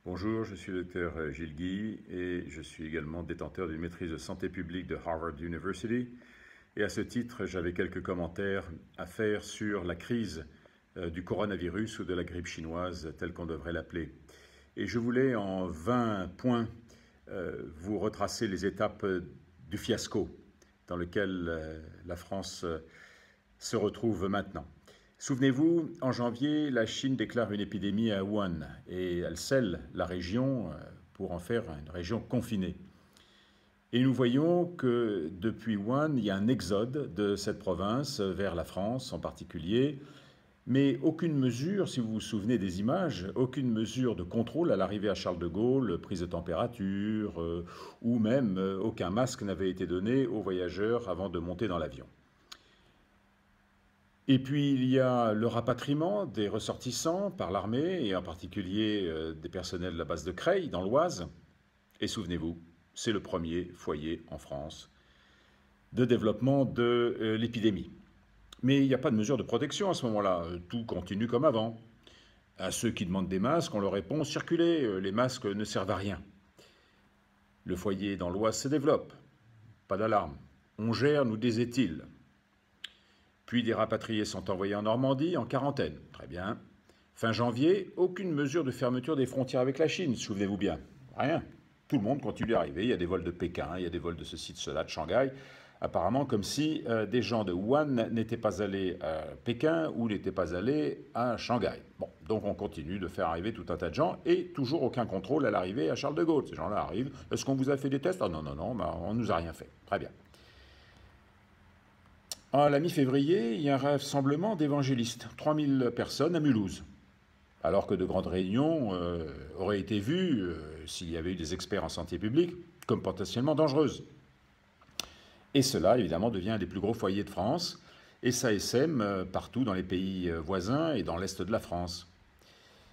Bonjour, je suis le docteur Gilles Guy et je suis également détenteur d'une maîtrise de santé publique de Harvard University. Et à ce titre, j'avais quelques commentaires à faire sur la crise du coronavirus ou de la grippe chinoise, telle qu'on devrait l'appeler. Et je voulais en 20 points vous retracer les étapes du fiasco dans lequel la France se retrouve maintenant. Souvenez-vous, en janvier, la Chine déclare une épidémie à Wuhan et elle scelle la région pour en faire une région confinée. Et nous voyons que depuis Wuhan, il y a un exode de cette province vers la France en particulier, mais aucune mesure, si vous vous souvenez des images, aucune mesure de contrôle à l'arrivée à Charles de Gaulle, prise de température, ou même aucun masque n'avait été donné aux voyageurs avant de monter dans l'avion. Et puis il y a le rapatriement des ressortissants par l'armée, et en particulier des personnels de la base de Creil, dans l'Oise. Et souvenez-vous, c'est le premier foyer en France de développement de l'épidémie. Mais il n'y a pas de mesure de protection à ce moment-là, tout continue comme avant. À ceux qui demandent des masques, on leur répond « circulez, les masques ne servent à rien ». Le foyer dans l'Oise se développe, pas d'alarme. On gère, nous disait-il. Puis des rapatriés sont envoyés en Normandie en quarantaine. Très bien. Fin janvier, aucune mesure de fermeture des frontières avec la Chine, souvenez-vous bien. Rien. Tout le monde continue d'arriver. Il y a des vols de Pékin, il y a des vols de ceci, de cela, de Shanghai. Apparemment comme si des gens de Wuhan n'étaient pas allés à Pékin ou n'étaient pas allés à Shanghai. Bon, donc on continue de faire arriver tout un tas de gens et toujours aucun contrôle à l'arrivée à Charles de Gaulle. Ces gens-là arrivent. Est-ce qu'on vous a fait des tests? Ah non, non, non, bah, on ne nous a rien fait. Très bien. À la mi-février, il y a un rassemblement d'évangélistes, 3000 personnes à Mulhouse, alors que de grandes réunions auraient été vues, s'il y avait eu des experts en santé publique, comme potentiellement dangereuses. Et cela, évidemment, devient un des plus gros foyers de France, et ça essaime partout dans les pays voisins et dans l'est de la France.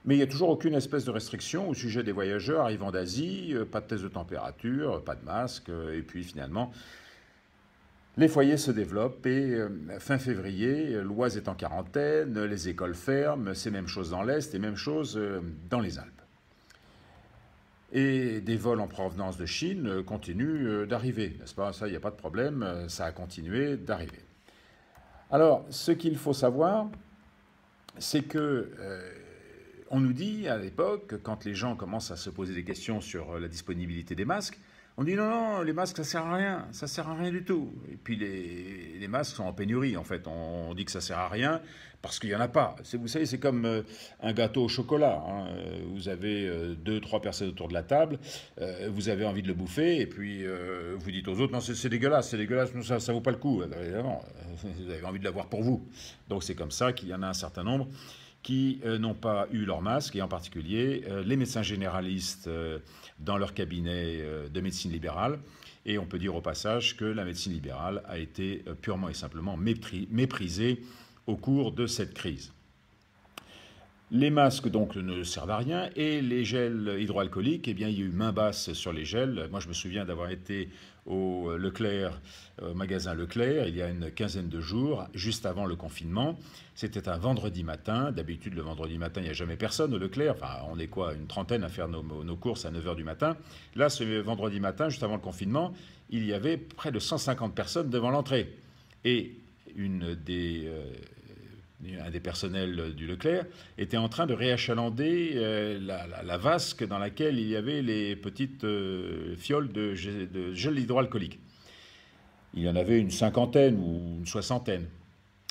Mais il n'y a toujours aucune espèce de restriction au sujet des voyageurs arrivant d'Asie, pas de test de température, pas de masque, et puis finalement, les foyers se développent et fin février, l'Oise est en quarantaine, les écoles ferment, c'est même chose dans l'Est et même chose dans les Alpes. Et des vols en provenance de Chine continuent d'arriver, n'est-ce pas? Ça, il n'y a pas de problème, ça a continué d'arriver. Alors, ce qu'il faut savoir, c'est que on nous dit à l'époque, quand les gens commencent à se poser des questions sur la disponibilité des masques, on dit non, non, les masques, ça sert à rien du tout. Et puis les masques sont en pénurie, en fait. On dit que ça sert à rien parce qu'il n'y en a pas. Vous savez, c'est comme un gâteau au chocolat. Hein. Vous avez 2-3 personnes autour de la table, vous avez envie de le bouffer, et puis vous dites aux autres, non, c'est dégueulasse, ça vaut pas le coup. Évidemment, vous avez envie de l'avoir pour vous. Donc c'est comme ça qu'il y en a un certain nombre qui n'ont pas eu leur masque, et en particulier les médecins généralistes dans leur cabinet de médecine libérale. Et on peut dire au passage que la médecine libérale a été purement et simplement méprisée au cours de cette crise. Les masques, donc, ne servent à rien, et les gels hydroalcooliques, eh bien, il y a eu main basse sur les gels. Moi, je me souviens d'avoir été au Leclerc, au magasin Leclerc, il y a une quinzaine de jours, juste avant le confinement. C'était un vendredi matin. D'habitude, le vendredi matin, il n'y a jamais personne au Leclerc. Enfin, on est quoi, une trentaine à faire nos courses à 9 h du matin. Là, ce vendredi matin, juste avant le confinement, il y avait près de 150 personnes devant l'entrée. Et un des personnels du Leclerc était en train de réachalander la vasque dans laquelle il y avait les petites fioles de gel hydroalcoolique. Il y en avait une cinquantaine ou une soixantaine.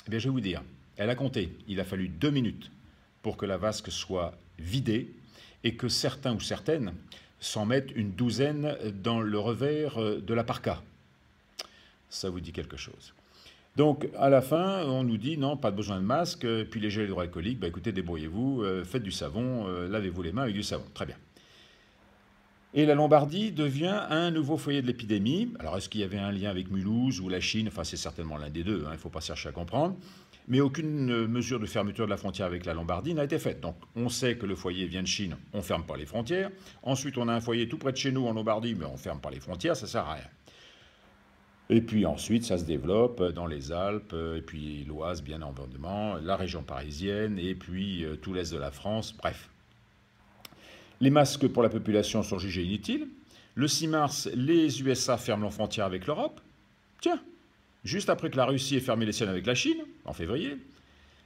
Eh bien, je vais vous dire, elle a compté. Il a fallu 2 minutes pour que la vasque soit vidée et que certains ou certaines s'en mettent une douzaine dans le revers de la parka. Ça vous dit quelque chose. Donc, à la fin, on nous dit non, pas besoin de masque, puis les gels hydroalcooliques, bah, écoutez, débrouillez-vous, faites du savon, lavez-vous les mains avec du savon. Très bien. Et la Lombardie devient un nouveau foyer de l'épidémie. Alors, est-ce qu'il y avait un lien avec Mulhouse ou la Chine? Enfin, c'est certainement l'un des deux, hein, il ne faut pas chercher à comprendre. Mais aucune mesure de fermeture de la frontière avec la Lombardie n'a été faite. Donc, on sait que le foyer vient de Chine, on ne ferme pas les frontières. Ensuite, on a un foyer tout près de chez nous, en Lombardie, mais on ne ferme pas les frontières, ça ne sert à rien. Et puis ensuite, ça se développe dans les Alpes, et puis l'Oise, bien évidemment, la région parisienne, et puis tout l'est de la France, bref. Les masques pour la population sont jugés inutiles. Le 6 mars, les USA ferment leurs frontières avec l'Europe. Tiens, juste après que la Russie ait fermé les siennes avec la Chine, en février.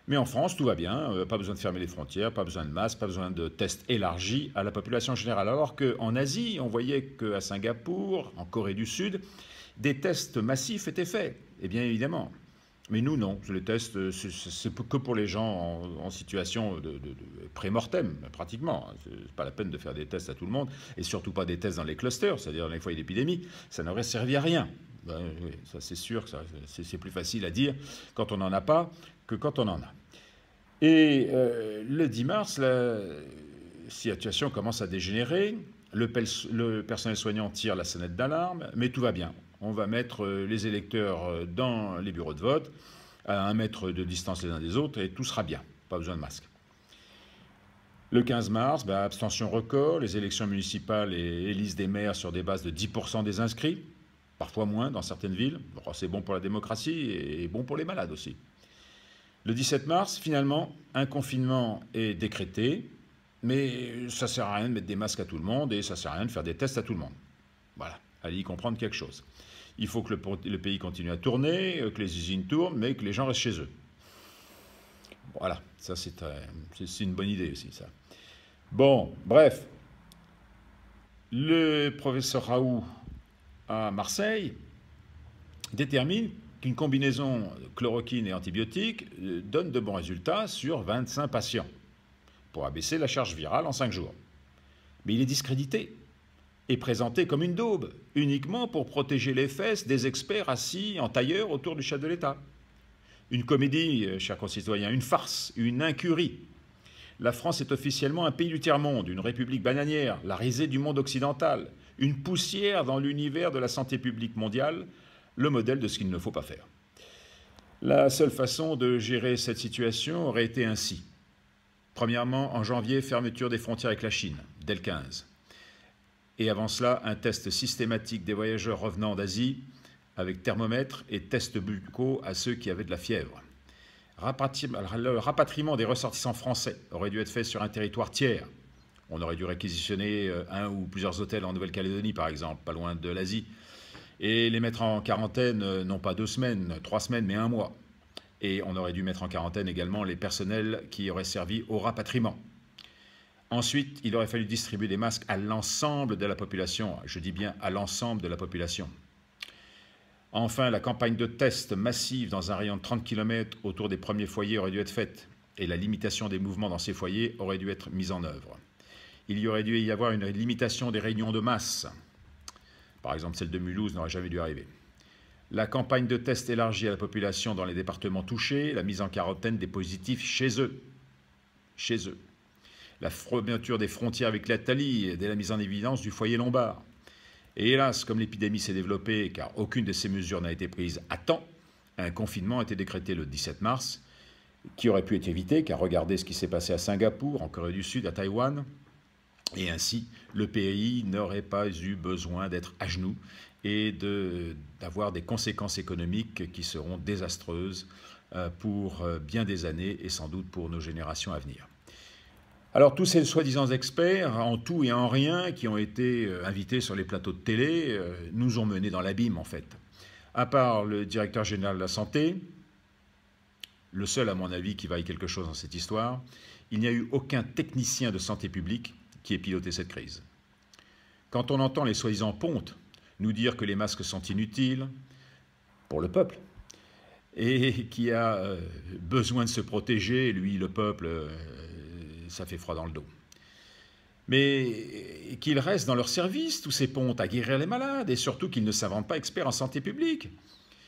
Mais en France, tout va bien, pas besoin de fermer les frontières, pas besoin de masques, pas besoin de tests élargis à la population générale. Alors qu'en Asie, on voyait qu'à Singapour, en Corée du Sud, des tests massifs étaient faits. Et bien évidemment. Mais nous, non. Les tests, c'est que pour les gens en situation de pré-mortem, pratiquement. C'est pas la peine de faire des tests à tout le monde, et surtout pas des tests dans les clusters, c'est-à-dire dans les foyers d'épidémie. Ça n'aurait servi à rien. Ben, oui, ça c'est sûr que c'est plus facile à dire quand on n'en a pas que quand on en a. Et le 10 mars, la situation commence à dégénérer. Le personnel soignant tire la sonnette d'alarme, mais tout va bien. On va mettre les électeurs dans les bureaux de vote, à 1 mètre de distance les uns des autres, et tout sera bien. Pas besoin de masque. Le 15 mars, abstention record. Les élections municipales élisent des maires sur des bases de 10% des inscrits, parfois moins dans certaines villes. Bon, c'est bon pour la démocratie et bon pour les malades aussi. Le 17 mars, finalement, un confinement est décrété, mais ça ne sert à rien de mettre des masques à tout le monde et ça ne sert à rien de faire des tests à tout le monde. Voilà, allez y comprendre quelque chose. Il faut que le pays continue à tourner, que les usines tournent, mais que les gens restent chez eux. Voilà, ça c'est une bonne idée aussi, ça. Bon, bref. Le professeur Raoult à Marseille détermine qu'une combinaison chloroquine et antibiotiques donne de bons résultats sur 25 patients pour abaisser la charge virale en 5 jours. Mais il est discrédité et présenté comme une daube, uniquement pour protéger les fesses des experts assis en tailleur autour du chef de l'État. Une comédie, chers concitoyens, une farce, une incurie. La France est officiellement un pays du tiers-monde, une république bananière, la risée du monde occidental, une poussière dans l'univers de la santé publique mondiale, le modèle de ce qu'il ne faut pas faire. La seule façon de gérer cette situation aurait été ainsi. Premièrement, en janvier, fermeture des frontières avec la Chine, dès le 15. Et avant cela, un test systématique des voyageurs revenant d'Asie, avec thermomètre et tests buccaux à ceux qui avaient de la fièvre. Le rapatriement des ressortissants français aurait dû être fait sur un territoire tiers. On aurait dû réquisitionner un ou plusieurs hôtels en Nouvelle-Calédonie, par exemple, pas loin de l'Asie, et les mettre en quarantaine, non pas 2 semaines, 3 semaines, mais 1 mois. Et on aurait dû mettre en quarantaine également les personnels qui auraient servi au rapatriement. Ensuite, il aurait fallu distribuer des masques à l'ensemble de la population. Je dis bien à l'ensemble de la population. Enfin, la campagne de tests massive dans un rayon de 30 km autour des premiers foyers aurait dû être faite. Et la limitation des mouvements dans ces foyers aurait dû être mise en œuvre. Il y aurait dû y avoir une limitation des réunions de masse. Par exemple, celle de Mulhouse n'aurait jamais dû arriver. La campagne de tests élargie à la population dans les départements touchés, la mise en quarantaine des positifs chez eux. Chez eux. La fermeture des frontières avec l'Italie dès la mise en évidence du foyer lombard. Et hélas, comme l'épidémie s'est développée, car aucune de ces mesures n'a été prise à temps, un confinement a été décrété le 17 mars, qui aurait pu être évité, car regardez ce qui s'est passé à Singapour, en Corée du Sud, à Taïwan. Et ainsi, le pays n'aurait pas eu besoin d'être à genoux et d'avoir des conséquences économiques qui seront désastreuses pour bien des années et sans doute pour nos générations à venir. Alors tous ces soi-disant experts, en tout et en rien, qui ont été invités sur les plateaux de télé, nous ont menés dans l'abîme en fait. À part le directeur général de la santé, le seul à mon avis qui vaille quelque chose dans cette histoire, il n'y a eu aucun technicien de santé publique qui ait piloté cette crise. Quand on entend les soi-disant pontes nous dire que les masques sont inutiles pour le peuple, et qui a besoin de se protéger, lui, le peuple, ça fait froid dans le dos. Mais qu'ils restent dans leur service, tous ces pontes, à guérir les malades, et surtout qu'ils ne s'inventent pas experts en santé publique.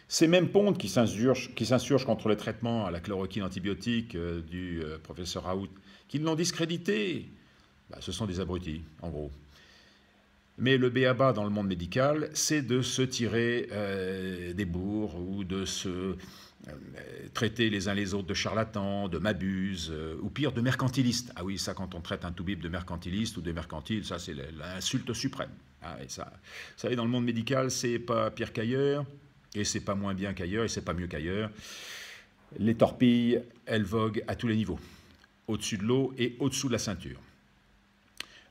Ces mêmes pontes qui s'insurgent contre le traitement à la chloroquine antibiotique du professeur Raoult, qu'ils l'ont discrédité, ce sont des abrutis, en gros. Mais le b.a.-ba dans le monde médical, c'est de se tirer des bourres ou de se traiter les uns les autres de charlatans, de mabuses, ou pire, de mercantilistes. Ah oui, ça, quand on traite un toubib de mercantiliste ou de mercantile, ça, c'est l'insulte suprême. Ah, et ça, vous savez, dans le monde médical, c'est pas pire qu'ailleurs, et c'est pas moins bien qu'ailleurs, et c'est pas mieux qu'ailleurs. Les torpilles, elles voguent à tous les niveaux, au-dessus de l'eau et au-dessous de la ceinture.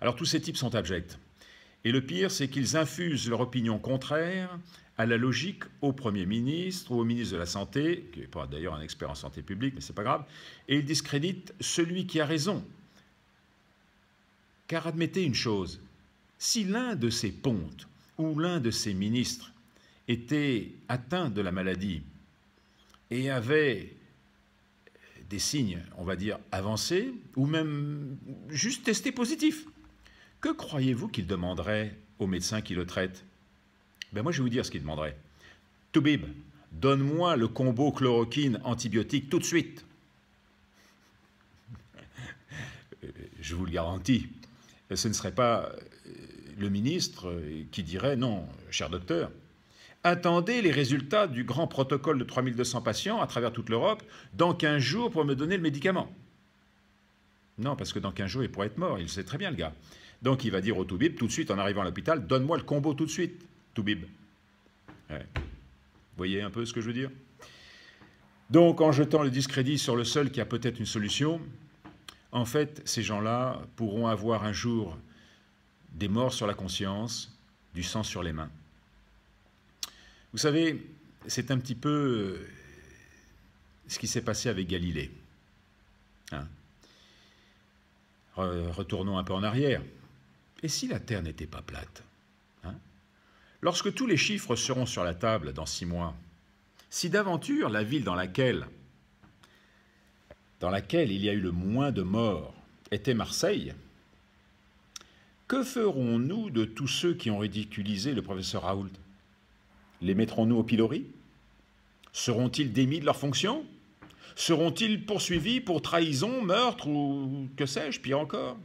Alors tous ces types sont abjects. Et le pire, c'est qu'ils infusent leur opinion contraire à la logique au Premier ministre ou au ministre de la Santé, qui n'est pas d'ailleurs un expert en santé publique, mais ce n'est pas grave, et ils discréditent celui qui a raison. Car admettez une chose, si l'un de ces pontes ou l'un de ces ministres était atteint de la maladie et avait des signes, on va dire, avancés, ou même juste testé positif, que croyez-vous qu'il demanderait au médecin qui le traite? Ben moi, je vais vous dire ce qu'il demanderait. Toubib, donne-moi le combo chloroquine-antibiotique tout de suite. Je vous le garantis, ce ne serait pas le ministre qui dirait « Non, cher docteur, attendez les résultats du grand protocole de 3200 patients à travers toute l'Europe dans 15 jours pour me donner le médicament. » Non, parce que dans 15 jours, il pourrait être mort, il le sait très bien, le gars. Donc il va dire au Toubib, tout de suite en arrivant à l'hôpital, donne-moi le combo tout de suite, Toubib. Ouais. Vous voyez un peu ce que je veux dire? Donc en jetant le discrédit sur le seul qui a peut-être une solution, en fait, ces gens-là pourront avoir un jour des morts sur la conscience, du sang sur les mains. Vous savez, c'est un petit peu ce qui s'est passé avec Galilée. Hein? Retournons un peu en arrière. Et si la Terre n'était pas plate? Hein? Lorsque tous les chiffres seront sur la table dans 6 mois, si d'aventure la ville dans laquelle il y a eu le moins de morts était Marseille, que ferons-nous de tous ceux qui ont ridiculisé le professeur Raoult? Les mettrons-nous au pilori? Seront-ils démis de leurs fonctions? Seront-ils poursuivis pour trahison, meurtre ou que sais-je, pire encore?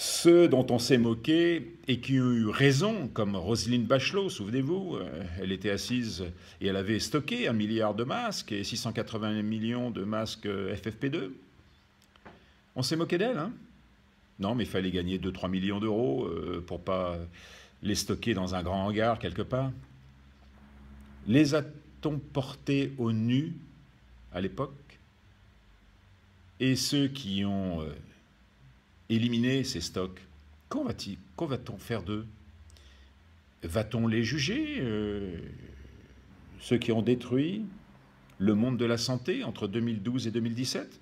Ceux dont on s'est moqué et qui ont eu raison, comme Roselyne Bachelot, souvenez-vous, elle était assise et elle avait stocké 1 milliard de masques et 680 millions de masques FFP2. On s'est moqué d'elle, hein? Non, mais il fallait gagner 2-3 millions d'euros pour pas les stocker dans un grand hangar quelque part. Les a-t-on portés au nu à l'époque? Et ceux qui ont éliminé ces stocks, qu'en va-t-on faire d'eux? Va-t-on les juger, ceux qui ont détruit le monde de la santé entre 2012 et 2017?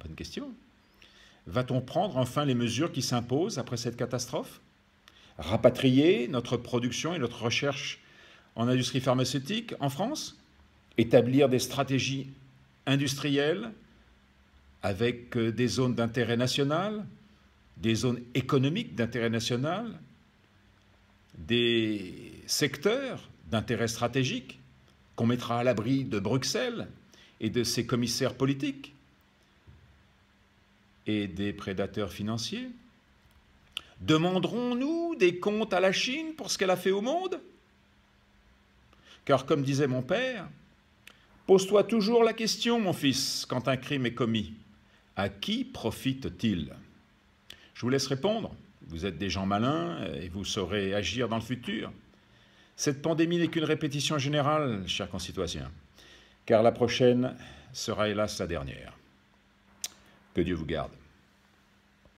Bonne question. Va-t-on prendre enfin les mesures qui s'imposent après cette catastrophe? Rapatrier notre production et notre recherche en industrie pharmaceutique en France? Établir des stratégies industrielles avec des zones d'intérêt national, des zones économiques d'intérêt national, des secteurs d'intérêt stratégique qu'on mettra à l'abri de Bruxelles et de ses commissaires politiques et des prédateurs financiers? Demanderons-nous des comptes à la Chine pour ce qu'elle a fait au monde? Car comme disait mon père, pose-toi toujours la question, mon fils, quand un crime est commis. À qui profite-t-il? Je vous laisse répondre. Vous êtes des gens malins et vous saurez agir dans le futur. Cette pandémie n'est qu'une répétition générale, chers concitoyens, car la prochaine sera hélas la dernière. Que Dieu vous garde.